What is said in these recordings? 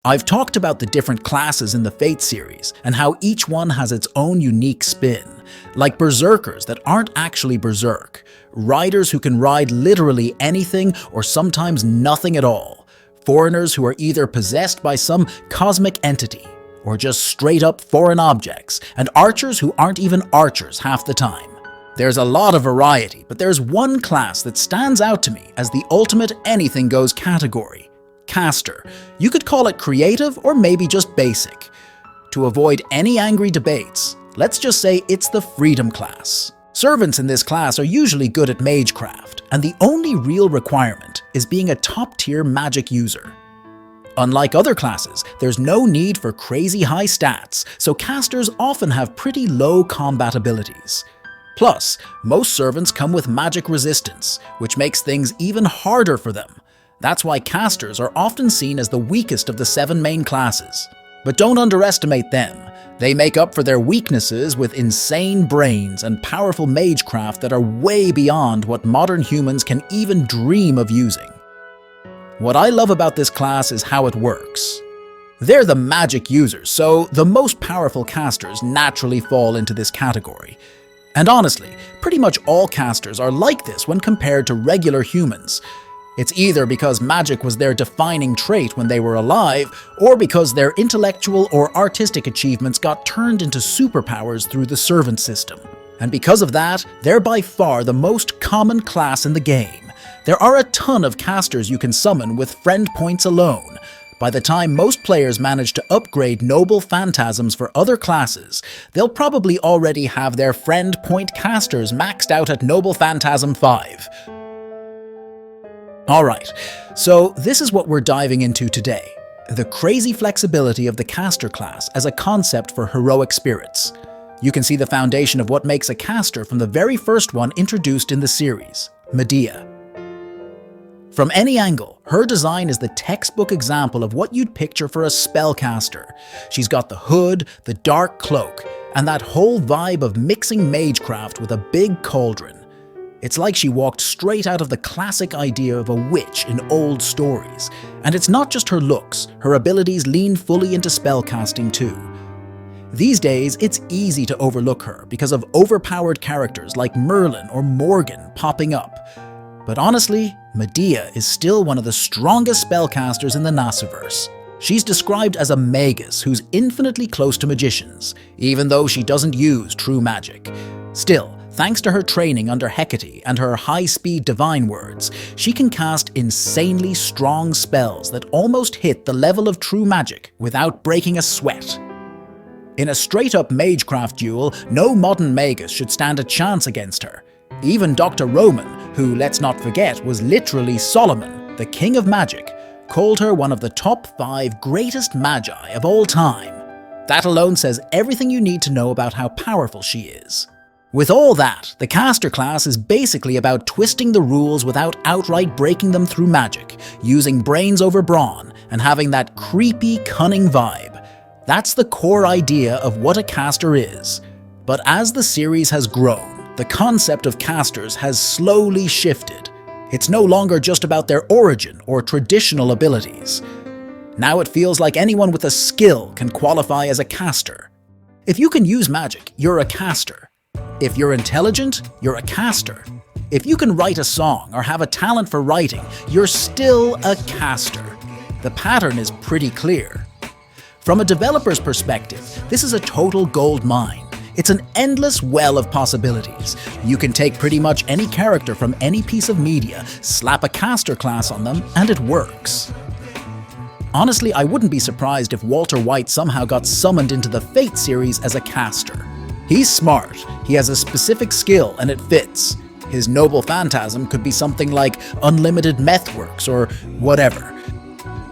I've talked about the different classes in the Fate series and how each one has its own unique spin, like berserkers that aren't actually berserk, riders who can ride literally anything or sometimes nothing at all, foreigners who are either possessed by some cosmic entity or just straight up foreign objects, and archers who aren't even archers half the time. There's a lot of variety, but there's one class that stands out to me as the ultimate anything goes category: caster. You could call it creative or maybe just basic. To avoid any angry debates, let's just say it's the freedom class. Servants in this class are usually good at magecraft, and the only real requirement is being a top-tier magic user. Unlike other classes, there's no need for crazy high stats, so casters often have pretty low combat abilities. Plus, most servants come with magic resistance, which makes things even harder for them. That's why casters are often seen as the weakest of the 7 main classes. But don't underestimate them. They make up for their weaknesses with insane brains and powerful magecraft that are way beyond what modern humans can even dream of using. What I love about this class is how it works. They're the magic users, so the most powerful casters naturally fall into this category. And honestly, pretty much all casters are like this when compared to regular humans. It's either because magic was their defining trait when they were alive, or because their intellectual or artistic achievements got turned into superpowers through the servant system. And because of that, they're by far the most common class in the game. There are a ton of casters you can summon with friend points alone. By the time most players manage to upgrade noble phantasms for other classes, they'll probably already have their friend point casters maxed out at Noble Phantasm 5. Alright, so this is what we're diving into today: the crazy flexibility of the caster class as a concept for heroic spirits. You can see the foundation of what makes a caster from the very first one introduced in the series, Medea. From any angle, her design is the textbook example of what you'd picture for a spellcaster. She's got the hood, the dark cloak, and that whole vibe of mixing magecraft with a big cauldron. It's like she walked straight out of the classic idea of a witch in old stories. And it's not just her looks, her abilities lean fully into spellcasting too. These days, it's easy to overlook her because of overpowered characters like Merlin or Morgan popping up. But honestly, Medea is still one of the strongest spellcasters in the Nasiverse. She's described as a magus who's infinitely close to magicians, even though she doesn't use true magic. Still, thanks to her training under Hecate and her high-speed divine words, she can cast insanely strong spells that almost hit the level of true magic without breaking a sweat. In a straight-up magecraft duel, no modern magus should stand a chance against her. Even Dr. Roman, who, let's not forget, was literally Solomon, the king of magic, called her one of the top 5 greatest magi of all time. That alone says everything you need to know about how powerful she is. With all that, the caster class is basically about twisting the rules without outright breaking them through magic, using brains over brawn, and having that creepy, cunning vibe. That's the core idea of what a caster is. But as the series has grown, the concept of casters has slowly shifted. It's no longer just about their origin or traditional abilities. Now it feels like anyone with a skill can qualify as a caster. If you can use magic, you're a caster. If you're intelligent, you're a caster. If you can write a song or have a talent for writing, you're still a caster. The pattern is pretty clear. From a developer's perspective, this is a total gold mine. It's an endless well of possibilities. You can take pretty much any character from any piece of media, slap a caster class on them, and it works. Honestly, I wouldn't be surprised if Walter White somehow got summoned into the Fate series as a caster. He's smart, he has a specific skill, and it fits. His noble phantasm could be something like unlimited methworks or whatever.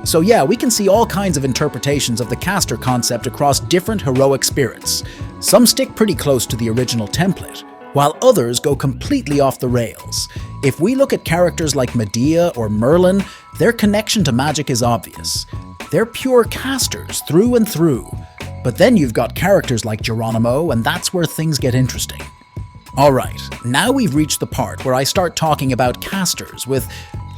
So yeah, we can see all kinds of interpretations of the caster concept across different heroic spirits. Some stick pretty close to the original template, while others go completely off the rails. If we look at characters like Medea or Merlin, their connection to magic is obvious. They're pure casters through and through. But then you've got characters like Geronimo, and that's where things get interesting. Alright, now we've reached the part where I start talking about casters with,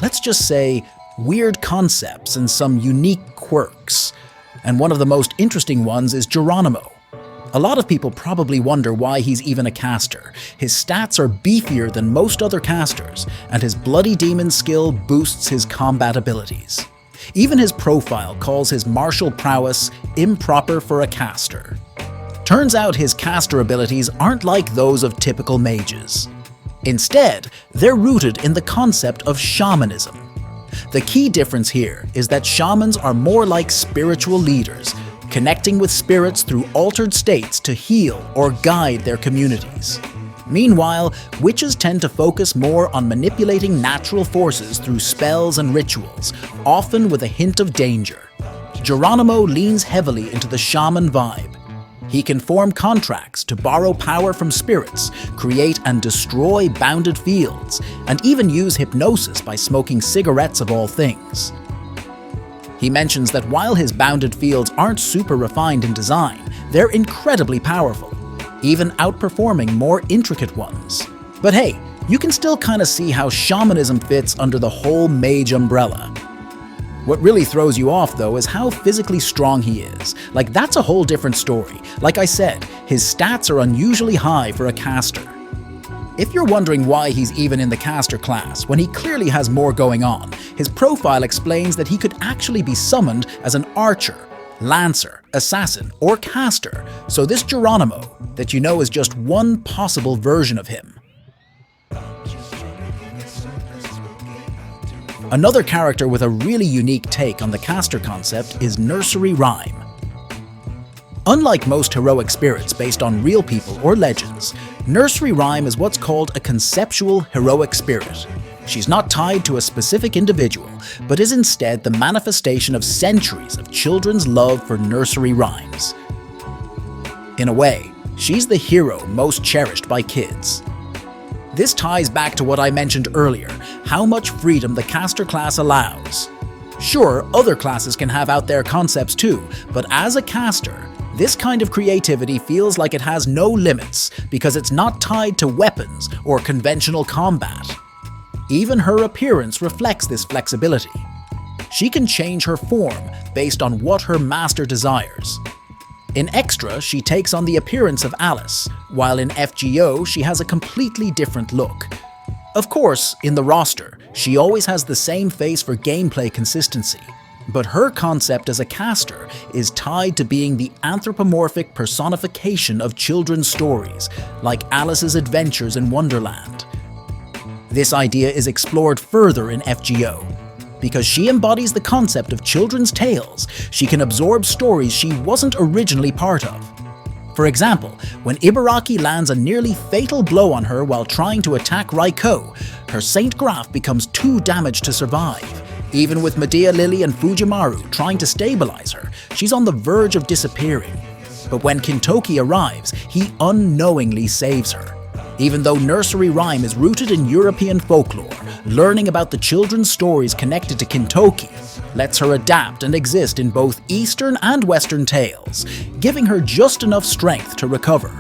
let's just say, weird concepts and some unique quirks. And one of the most interesting ones is Geronimo. A lot of people probably wonder why he's even a caster. His stats are beefier than most other casters, and his Bloody Demon skill boosts his combat abilities. Even his profile calls his martial prowess improper for a caster. Turns out his caster abilities aren't like those of typical mages. Instead, they're rooted in the concept of shamanism. The key difference here is that shamans are more like spiritual leaders, connecting with spirits through altered states to heal or guide their communities. Meanwhile, witches tend to focus more on manipulating natural forces through spells and rituals, often with a hint of danger. Geronimo leans heavily into the shaman vibe. He can form contracts to borrow power from spirits, create and destroy bounded fields, and even use hypnosis by smoking cigarettes of all things. He mentions that while his bounded fields aren't super refined in design, they're incredibly powerful, even outperforming more intricate ones. But hey, you can still kind of see how shamanism fits under the whole mage umbrella. What really throws you off though is how physically strong he is. Like, that's a whole different story. Like I said, his stats are unusually high for a caster. If you're wondering why he's even in the caster class, when he clearly has more going on, his profile explains that he could actually be summoned as an archer, lancer, assassin, or caster, so this Geronimo that you know is just one possible version of him. Another character with a really unique take on the caster concept is Nursery Rhyme. Unlike most heroic spirits based on real people or legends, Nursery Rhyme is what's called a conceptual heroic spirit. She's not tied to a specific individual, but is instead the manifestation of centuries of children's love for nursery rhymes. In a way, she's the hero most cherished by kids. This ties back to what I mentioned earlier, how much freedom the caster class allows. Sure, other classes can have out their concepts too, but as a caster, this kind of creativity feels like it has no limits because it's not tied to weapons or conventional combat. Even her appearance reflects this flexibility. She can change her form based on what her master desires. In Extra, she takes on the appearance of Alice, while in FGO, she has a completely different look. Of course, in the roster, she always has the same face for gameplay consistency, but her concept as a caster is tied to being the anthropomorphic personification of children's stories, like Alice's adventures in Wonderland. This idea is explored further in FGO. Because she embodies the concept of children's tales, she can absorb stories she wasn't originally part of. For example, when Ibaraki lands a nearly fatal blow on her while trying to attack Raiko, her Saint Graf becomes too damaged to survive. Even with Medea Lily and Fujimaru trying to stabilize her, she's on the verge of disappearing. But when Kintoki arrives, he unknowingly saves her. Even though Nursery Rhyme is rooted in European folklore, learning about the children's stories connected to Kintoki lets her adapt and exist in both Eastern and Western tales, giving her just enough strength to recover.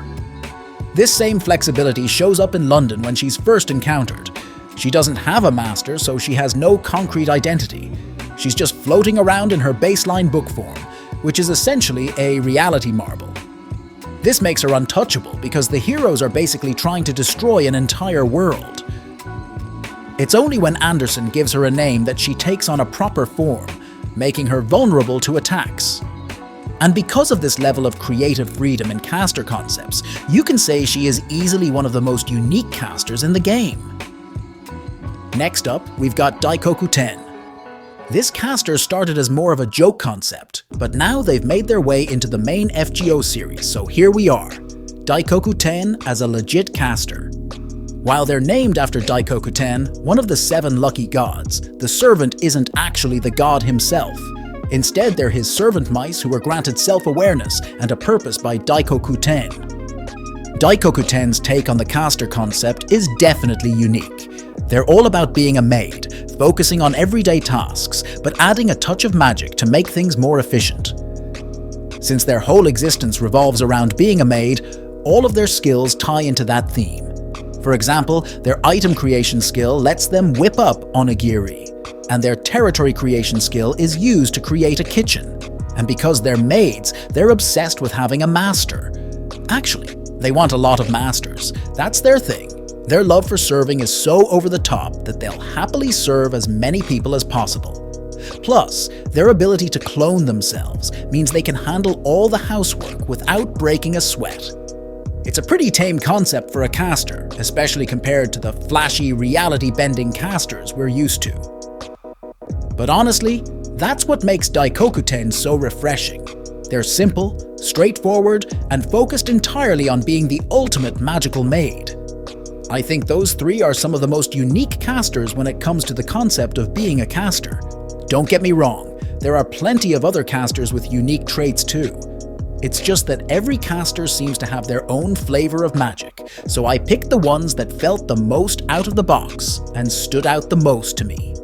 This same flexibility shows up in London when she's first encountered. She doesn't have a master, so she has no concrete identity. She's just floating around in her baseline book form, which is essentially a reality marble. This makes her untouchable because the heroes are basically trying to destroy an entire world. It's only when Anderson gives her a name that she takes on a proper form, making her vulnerable to attacks. And because of this level of creative freedom in caster concepts, you can say she is easily one of the most unique casters in the game. Next up, we've got Daikoku 10. This caster started as more of a joke concept, but now they've made their way into the main FGO series, so here we are, Daikoku 10 as a legit caster. While they're named after Daikoku 10, one of the 7 lucky gods, the servant isn't actually the god himself. Instead, they're his servant mice who were granted self-awareness and a purpose by Daikoku 10. Daikoku 10's take on the caster concept is definitely unique. They're all about being a maid, focusing on everyday tasks, but adding a touch of magic to make things more efficient. Since their whole existence revolves around being a maid, all of their skills tie into that theme. For example, their item creation skill lets them whip up onigiri, and their territory creation skill is used to create a kitchen. And because they're maids, they're obsessed with having a master. Actually, they want a lot of masters. That's their thing. Their love for serving is so over the top that they'll happily serve as many people as possible. Plus, their ability to clone themselves means they can handle all the housework without breaking a sweat. It's a pretty tame concept for a caster, especially compared to the flashy, reality-bending casters we're used to. But honestly, that's what makes Daikokuten so refreshing. They're simple, straightforward, and focused entirely on being the ultimate magical maid. I think those three are some of the most unique casters when it comes to the concept of being a caster. Don't get me wrong, there are plenty of other casters with unique traits too. It's just that every caster seems to have their own flavor of magic, so I picked the ones that felt the most out of the box and stood out the most to me.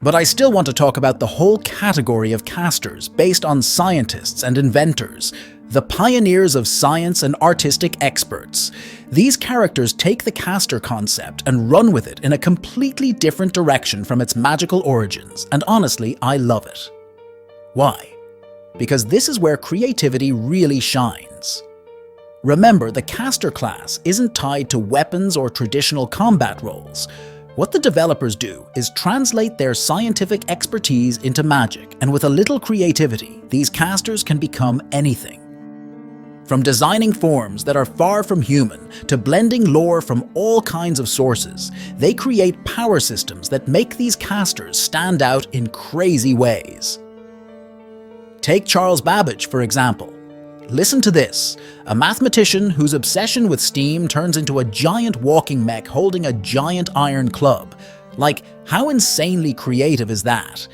But I still want to talk about the whole category of casters based on scientists and inventors, the pioneers of science and artistic experts. These characters take the caster concept and run with it in a completely different direction from its magical origins, and honestly, I love it. Why? Because this is where creativity really shines. Remember, the caster class isn't tied to weapons or traditional combat roles. What the developers do is translate their scientific expertise into magic, and with a little creativity, these casters can become anything. From designing forms that are far from human to blending lore from all kinds of sources, they create power systems that make these casters stand out in crazy ways. Take Charles Babbage, for example. Listen to this, a mathematician whose obsession with steam turns into a giant walking mech holding a giant iron club. Like, how insanely creative is that?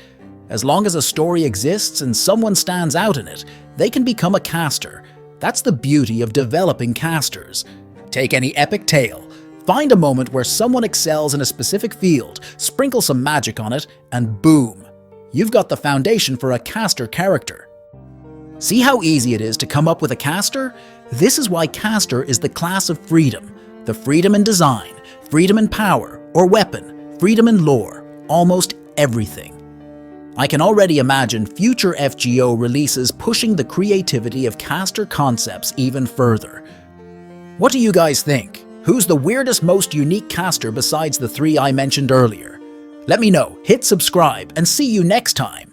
As long as a story exists and someone stands out in it, they can become a caster. That's the beauty of developing casters. Take any epic tale, find a moment where someone excels in a specific field, sprinkle some magic on it, and boom! You've got the foundation for a caster character. See how easy it is to come up with a caster? This is why caster is the class of freedom. The freedom in design, freedom in power or weapon, freedom in lore, almost everything. I can already imagine future FGO releases pushing the creativity of caster concepts even further. What do you guys think? Who's the weirdest, most unique caster besides the three I mentioned earlier? Let me know, hit subscribe, and see you next time.